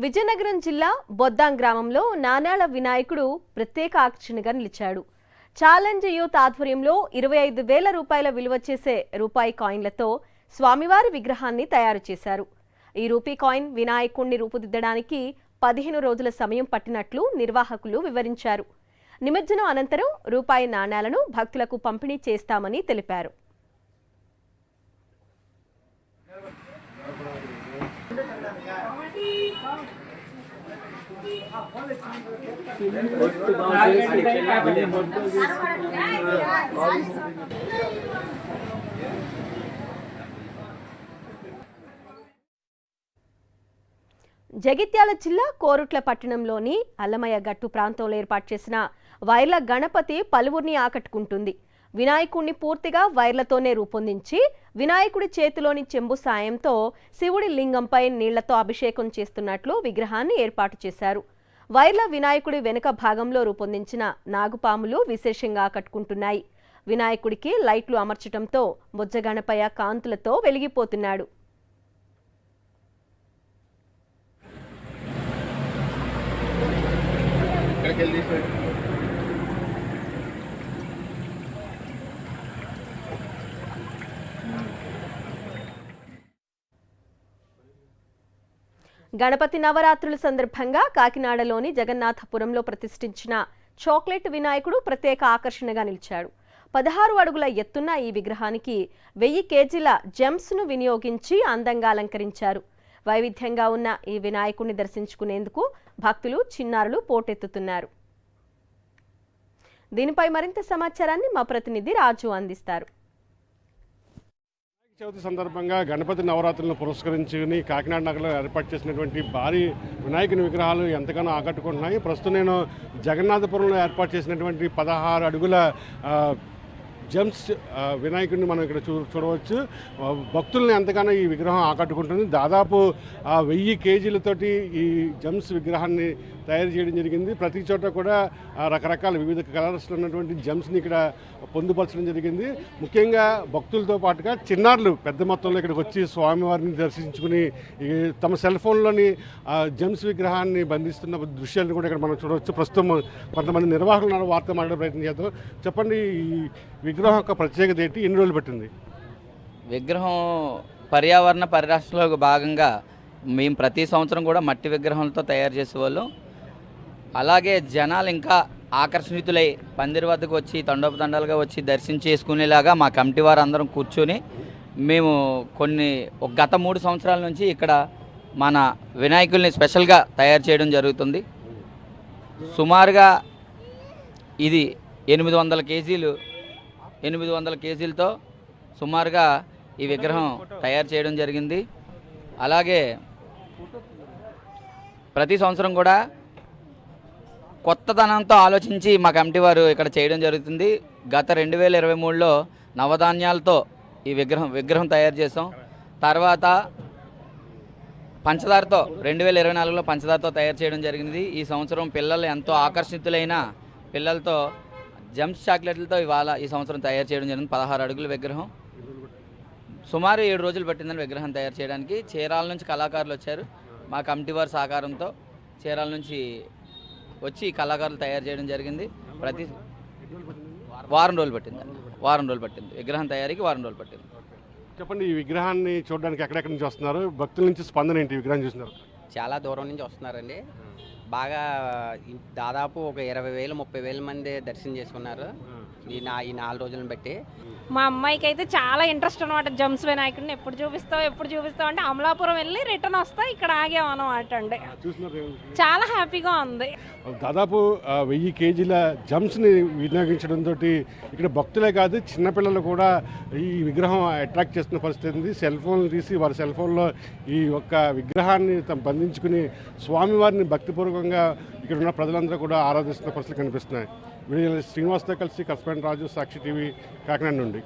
విజయనగరం జిల్లా బొద్దాం గ్రామంలో నాణేల వినాయకుడు ప్రత్యేక ఆకర్షణగా నిలిచాడు. ఛాలెంజ్ యూత్ ఆధ్వర్యంలో 25,000 రూపాయల విలువ చేసే రూపాయి కాయిన్లతో స్వామివారి విగ్రహాన్ని తయారు చేశారు. ఈ రూపీ కాయిన్ వినాయకుడిని రూపుదిద్దడానికి 15 రోజుల సమయం పట్టినట్లు నిర్వాహకులు వివరించారు. నిమజ్జనం అనంతరం రూపాయి నాణేలను భక్తులకు పంపిణీ చేస్తామని తెలిపారు. జగిత్యాల జిల్లా కోరుట్ల పట్టణంలోని అల్లమయ్య గట్టు ప్రాంతంలో ఏర్పాటు చేసిన వైర్ల గణపతి పలువురిని ఆకట్టుకుంటుంది. వినాయకుడిని పూర్తిగా వైర్లతోనే రూపొందించి వినాయకుడి చేతిలోని చెంబు సాయంతో శివుడి లింగంపై నీళ్లతో అభిషేకం చేస్తున్నట్లు విగ్రహాన్ని ఏర్పాటు చేశారు. వైర్ల వినాయకుడి వెనుక భాగంలో రూపొందించిన నాగుపాములు విశేషంగా ఆకట్టుకుంటున్నాయి. వినాయకుడికి లైట్లు అమర్చడంతో బొజ్జగణపయ్య కాంతులతో వెలిగిపోతున్నాడు. గణపతి నవరాత్రుల సందర్భంగా కాకినాడలోని జగన్నాథపురంలో ప్రతిష్ఠించిన చాక్లెట్ వినాయకుడు ప్రత్యేక ఆకర్షణగా నిలిచాడు. 16 అడుగుల ఎత్తున్న ఈ విగ్రహానికి 1000 కేజీల జెమ్స్ను వినియోగించి అందంగా అలంకరించారు. వైవిధ్యంగా ఉన్న ఈ వినాయకుడిని దర్శించుకునేందుకు భక్తులు చిన్నారులు పోటెత్తుతున్నారు. దీనిపై మరింత సమాచారాన్ని మా ప్రతినిధి రాజు అందిస్తారు. చవితి సందర్భంగా గణపతి నవరాత్రులను పురస్కరించుకుని కాకినాడ నగరంలో ఏర్పాటు చేసినటువంటి భారీ వినాయకుని విగ్రహాలు ఎంతగానో ఆకట్టుకుంటున్నాయి. ప్రస్తుతం నేను జగన్నాథపురంలో ఏర్పాటు చేసినటువంటి 16 అడుగుల జెమ్స్ వినాయకుడిని మనం ఇక్కడ చూడవచ్చు. భక్తుల్ని ఎంతగానో ఈ విగ్రహం ఆకట్టుకుంటుంది. దాదాపు 1000 కేజీలతోటి ఈ జెమ్స్ విగ్రహాన్ని తయారు చేయడం జరిగింది. ప్రతి చోట కూడా రకరకాల వివిధ కలర్స్లో ఉన్నటువంటి జెమ్స్ని ఇక్కడ పొందుపరచడం జరిగింది. ముఖ్యంగా భక్తులతో పాటుగా చిన్నారులు పెద్ద మొత్తంలో ఇక్కడికి వచ్చి స్వామివారిని దర్శించుకుని తమ సెల్ ఫోన్లోని జెమ్స్ విగ్రహాన్ని బంధిస్తున్న దృశ్యాలను కూడా ఇక్కడ మనం చూడవచ్చు. ప్రస్తుతం కొంతమంది నిర్వాహకులు వార్త మాట్లాడే ప్రయత్నం చేద్దాం. చెప్పండి, ఈ విగ్రహం యొక్క ప్రత్యేకత ఏంటి? ఎన్ని రోజులు పట్టింది? విగ్రహం పర్యావరణ పరిరక్షణలో భాగంగా మేము ప్రతి సంవత్సరం కూడా మట్టి విగ్రహంతో తయారు చేసేవాళ్ళం. అలాగే జనాలు ఇంకా ఆకర్షితులై పందిరి వద్దకు వచ్చి తండోపతండాలుగా వచ్చి దర్శనం చేసుకునేలాగా మా కమిటీ వారు అందరం కూర్చొని మేము గత 3 సంవత్సరాల నుంచి ఇక్కడ మన వినాయకుల్ని స్పెషల్గా తయారు చేయడం జరుగుతుంది. సుమారుగా ఇది 800 కేజీలతో సుమారుగా ఈ విగ్రహం తయారు చేయడం జరిగింది. అలాగే ప్రతి సంవత్సరం కూడా కొత్తదనంతో ఆలోచించి మా కమిటీ వారు ఇక్కడ చేయడం జరుగుతుంది. గత 2023లో నవధాన్యాలతో ఈ విగ్రహం తయారు చేసాం. తర్వాత పంచదారతో 2024లో పంచదారతో తయారు చేయడం జరిగింది. ఈ సంవత్సరం పిల్లలు ఎంతో ఆకర్షితులైన పిల్లలతో జెమ్స్ చాక్లెట్లతో ఈ సంవత్సరం తయారు చేయడం జరిగింది. 16 అడుగుల విగ్రహం. సుమారు 7 రోజులు పట్టిందని విగ్రహం తయారు చేయడానికి. చీరాల నుంచి కళాకారులు వచ్చారు. మా కమిటీ వారి సహకారంతో చీరాల నుంచి వచ్చి కళాకారులు తయారు చేయడం జరిగింది. ప్రతి వారం రోజులు పట్టింది విగ్రహం తయారీకి. వారం రోజులు పట్టింది. చెప్పండి, ఈ విగ్రహాన్ని చూడడానికి ఎక్కడెక్కడి నుంచి వస్తున్నారు? భక్తుల నుంచి స్పందన ఏంటి? విగ్రహం చూస్తున్నారు? చాలా దూరం నుంచి వస్తున్నారండి. బాగా దాదాపు ఒక 20,000-30,000 మంది దర్శనం చేసుకున్నారు ఈ 4 రోజులను బట్టి. మా అమ్మాయికి అయితే చాలా ఇంట్రెస్ట్ అనమాట. జెమ్స్ వినాయకుడిని ఎప్పుడు చూపిస్తావు అంటే అమలాపురం వెళ్ళి రిటర్న్ వస్తా ఇక్కడ ఆగాం అనమాట అండి. చాలా హ్యాపీగా ఉంది. దాదాపు 1000 కేజీల జెమ్స్ని వినియోగించడంతో ఇక్కడ భక్తులే కాదు చిన్నపిల్లలు కూడా ఈ విగ్రహం అట్రాక్ట్ చేస్తున్న పరిస్థితి ఉంది. సెల్ ఫోన్లు తీసి వారి సెల్ ఫోన్లో ఈ ఒక్క విగ్రహాన్ని బంధించుకుని స్వామివారిని భక్తిపూర్వకంగా ఇక్కడ ఉన్న ప్రజలందరూ కూడా ఆరాధిస్తున్న పరిస్థితులు కనిపిస్తున్నాయి. శ్రీనివాస్తో కలిసి కస్పెంట్ రాజు, సాక్షి టీవీ, కాకినాడ నుండి.